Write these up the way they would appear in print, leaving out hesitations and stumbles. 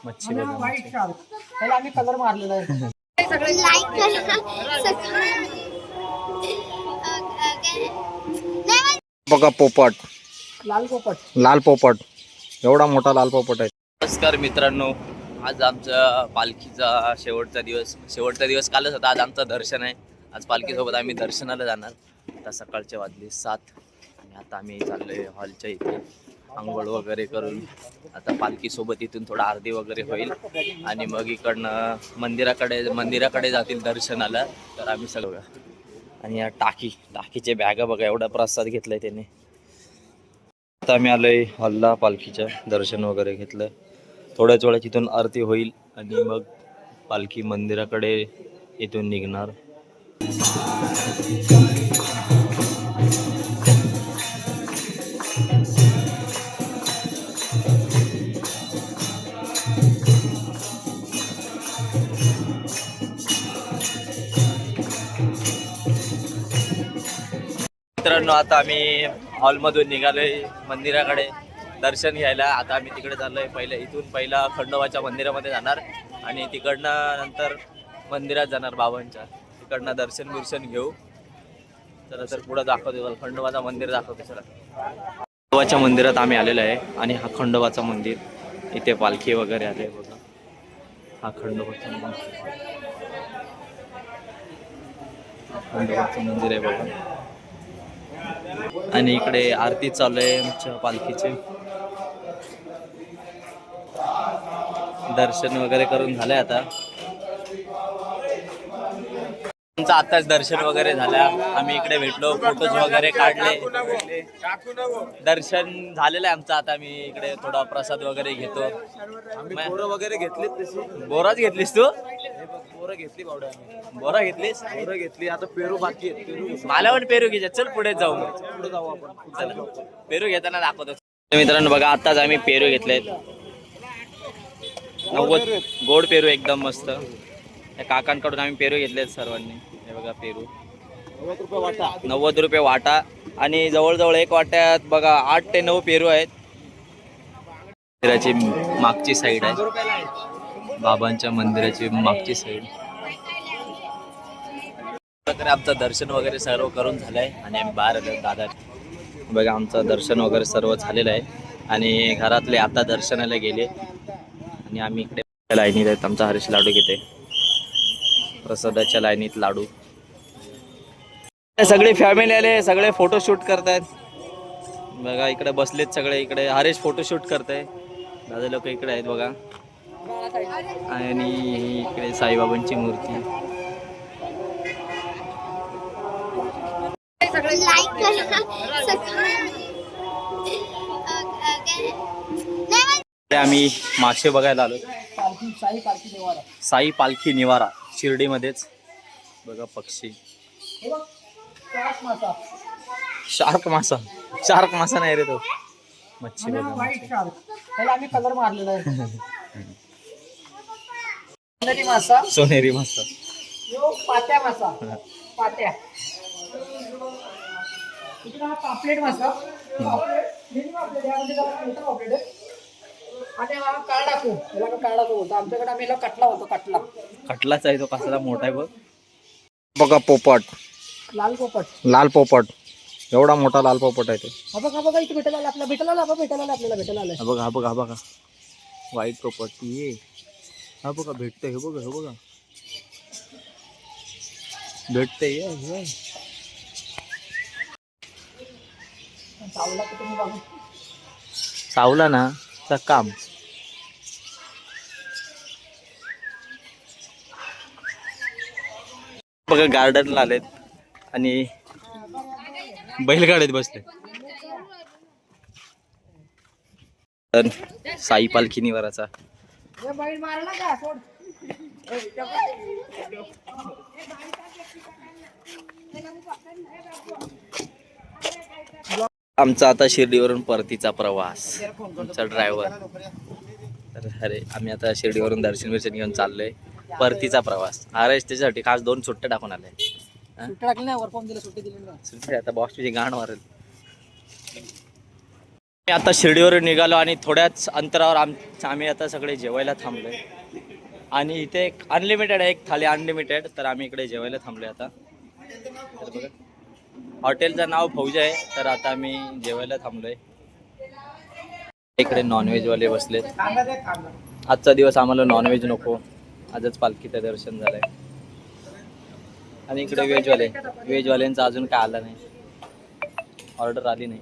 मच्छी बघा white shark त्याला आम्ही कलर मारलेला आहे. सगळे लाईक बघा पोपट, लाल पोपट. लाल पोपट, एवढा मोठा लाल पोपट आहे. नमस्कार मित्रांनो, आज आमचा पालखीचा शेवटचा दिवस कालच होता. आज आमचं दर्शन आहे. आज पालखीसोबत आम्ही दर्शनाला जाणार. आता सकाळचे वाजले 7 आणि आता आम्ही चाललोय हॉलच्या इथे. आंघोळ वगैरे करून आता पालखीसोबत इथून थोडा आरती वगैरे होईल आणि मग इकडनं मंदिराकडे जातील दर्शनाला. तर आम्ही सगळं आणि या टाकीचे बॅगा बघा, एवढा प्रसाद घेतलाय त्याने. आता आम्ही आलोय हॉलला, पालखीच्या दर्शन वगैरे घेतलं. थोड्याच वेळात इथून आरती होईल आणि मग पालखी मंदिराकडे इथून निघणार. मित्रांनो, आता आम्ही हॉलमधून निघालोय मंदिराकडे दर्शन घ्यायला. आता आम्ही तिकडे चाललोय. पहिला खंडोबाच्या मंदिरामध्ये जाणार आणि तिकडनं नंतर मंदिरात जाणार बाबांच्या. तिकडनं दर्शन घेऊ. तर पुढं दाखवतो, खंडोबाचं मंदिर दाखवतो. चला, खंडोबाच्या मंदिरात आम्ही आलेलो आहे आणि हा खंडोबाचं मंदिर. इथे पालखी वगैरे आले बघा. हा खंडोबाचं मंदिर आहे बघा. आणि इकडे आरती चालू आहे आमच्या पालखीचे. दर्शन वगैरे करून झालंय. आता आमचं आताच दर्शन वगैरे झालं. आम्ही इकडे भेटलो, फोटोज वगैरे काढले. दर्शन झालेलं आहे आमचं. आता आम्ही इकडे थोडा प्रसाद वगैरे घेतो. बोरं वगैरे घेतलीस? बोराच घेतलीस तू? बोरं घेतली बावड्या. बोरा घेतलीस? बोरं घेतली. आता पेरू बाकी आहेत. मला पण पेरू घ्यायचे. चल पुढे जाऊ आपण. चला, पेरू घेताना दाखवतो. मित्रांनो बघा, आताच आम्ही पेरू घेतलेत. 90 गोड पेरू, एकदम मस्त. त्या काकांकडून आम्ही पेरू घेतलेत सर्वांनी. हे बघा पेरू 90 रुपये वाटा. आणि जवळजवळ एक वाट्यात बघा 8 ते 9 पेरू आहेत. मंदिराची मागची साईड आहे, बाबांच्या मंदिराची मागची साईड. आमचं दर्शन वगैरे सर्व करून झालंय आणि आम्ही बाहेर आलो. दादा बघा, आमचं दर्शन वगैरे सर्व झालेलं आहे आणि घरातले आता दर्शनाला गेले आणि आम्ही इकडे लाईनीत आहेत. आमचा हरीश लाडू घेते, प्रसादाच्या लाईनीत लाडू. सगळी फॅमिली आले, सगळे फोटोशूट करतायत बघा. इकडे बसलेत सगळे. इकडे हरीश फोटोशूट करताय. दादा लोक इकडे आहेत बघा. आणि इकडे साईबाबांची मूर्ती. आम्ही मासे बघायला आलो. साई पालखी निवारा शिर्डीमध्येच बघा. पक्षी, शार्क मासा नाही रे तो, मच्छी बघा. व्हाईट शार्क त्याला आम्ही कलर मारलेला आहे. सोनेरी मासा. पात्या मासा, पात्या. इकडे हा पापलेट मासा. आणि हा काळडाकू, त्याला काळडाकू बोलतो. आमच्याकडे आम्ही कटला बोलतो. कटलाच आहे तो. कसाला मोठा आहे बघ. बघा पोपट, लाल पोपट, लाल पोपट, एवढा मोठा लाल पोपट आहे तो. हा बघा इथे भेटायला आपल्याला भेटायला आलाय. हा बघा व्हाईट पोपट. ये हा बघा भेटतंय. हे बघा भेटतंय. चावला ना तर काम. बघा गार्डनला आलेत आणि बैलगाडीत बसले. तर साई पालखी निवाराचा आमचा आता शिर्डीवरून परतीचा प्रवास. आमचा ड्रायव्हर. तर अरे आम्ही आता शिर्डीवरून दर्शन घेऊन चाललोय. परतीचा प्रवास. अरे त्याच्यासाठी खास 2 सुट्ट्या टाकून आले. सुट्टी टाकली नाही, वर्क फ्रॉम दिलं, सुट्टी दिली ना. सुट्टी आता बॉस तुझी गाण मारेल. मी आता शिर्डीवर निघालो आणि थोड्याच अंतरावर आम्ही आता सगळे जेवायला थांबलोय. आणि इथे एक अनलिमिटेड आहे, एक थाली अनलिमिटेड. तर आम्ही इकडे जेवायला थांबलोय आता. तर बघा, हॉटेलचं नाव फौजा आहे. तर आता आम्ही जेवायला थांबलोय. इकडे नॉनव्हेजवाले बसलेत. आजचा दिवस आम्हाला नॉनव्हेज नको, आजच पालखीचं दर्शन झालंय. आणि इकडे व्हेजवाल्यांचं अजून काय आलं नाही, ऑर्डर आली नाही.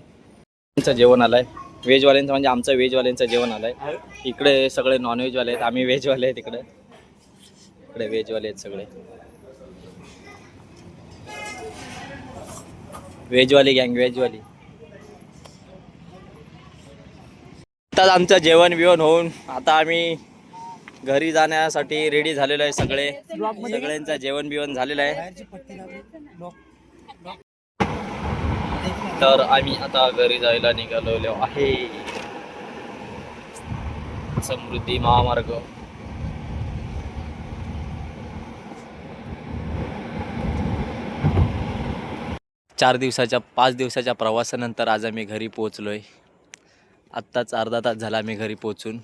त्यांचं जेवण आलंय व्हेजवाल्यांचं, म्हणजे आमचं व्हेजवाल्यांचं जेवण आलंय. इकडे सगळे नॉनव्हेजवाले आहेत, आम्ही व्हेजवाले आहेत. इकडे व्हेजवाले आहेत सगळे, व्हेजवाली गँग व्हेजवाली. आताच आमचं जेवण बिवण होऊन आता आम्ही घरी जाण्यासाठी रेडी झालेलो आहे. सगळ्यांचं जेवण बिवण झालेलं आहे. तर आम्ही आता घरी जायला निघालेलो आहे. समृद्धी महामार्ग. पाच दिवसाच्या प्रवासानंतर आज आम्ही घरी पोहोचलोय. आत्ताच अर्धा तास झाला आम्ही घरी पोहोचून.